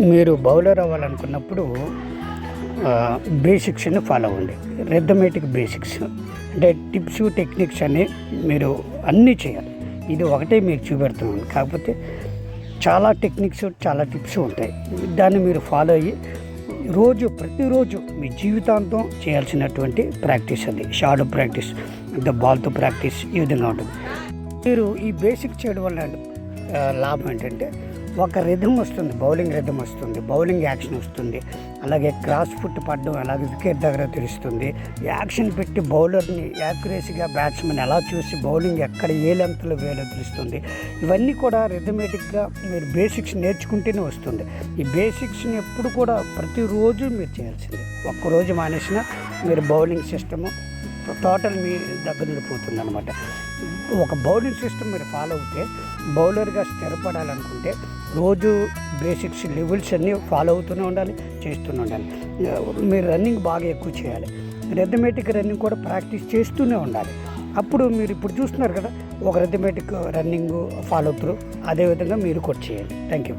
మీరు bowler అవ్వాలనుకున్నప్పుడు బేసిక్స్ని follow అవ్వండి. Rhythmic basics అంటే టిప్స్ టెక్నిక్స్ అని మీరు అన్నీ చేయాలి. ఇది ఒకటే మీకు చూపెడుతున్నాను, కాకపోతే చాలా టెక్నిక్స్ చాలా టిప్స్ ఉంటాయి. దాన్ని మీరు ఫాలో అయ్యి ప్రతిరోజు మీ జీవితాంతం చేయాల్సినటువంటి ప్రాక్టీస్. అది షాడో ప్రాక్టీస్, బాల్తో ప్రాక్టీస్, ఈ విధంగా ఉంటుంది. మీరు ఈ బేసిక్ చేయడం వల్ల లాభం ఏంటంటే ఒక రిథం వస్తుంది, బౌలింగ్ రిథం వస్తుంది, బౌలింగ్ యాక్షన్ వస్తుంది. అలాగే క్రాస్ ఫుట్ పడడం, అలాగే వికెట్ దగ్గర తెలుస్తుంది. యాక్షన్ పెట్టి బౌలర్ని యాక్యురసీగా బ్యాట్స్మెన్ ఎలా చూసి బౌలింగ్ ఎక్కడ ఏ లెంత్లో వేలో తెలుస్తుంది. ఇవన్నీ కూడా రిథమెటిక్గా మీరు బేసిక్స్ నేర్చుకుంటేనే వస్తుంది. ఈ బేసిక్స్ని ఎప్పుడు కూడా ప్రతిరోజు మీరు చేయాల్సింది. ఒక్కరోజు మానేసినా మీరు బౌలింగ్ సిస్టము టోటల్ మీ దగ్గర ఉండిపోతుంది అనమాట. ఒక బౌలింగ్ సిస్టమ్ మీరు ఫాలో అవుతే బౌలర్గా స్థిరపడాలనుకుంటే రోజు బేసిక్స్ లెవెల్స్ అన్నీ ఫాలో అవుతూనే ఉండాలి, చేస్తూనే ఉండాలి. మీరు రన్నింగ్ బాగా ఎక్కువ చేయాలి. రిథమెటిక్ రన్నింగ్ కూడా ప్రాక్టీస్ చేస్తూనే ఉండాలి. అప్పుడు మీరు ఇప్పుడు చూస్తున్నారు కదా, ఒక రిథమెటిక్ రన్నింగ్ ఫాలో అవుతారు, అదేవిధంగా మీరు కూడా చేయాలి. Thank you.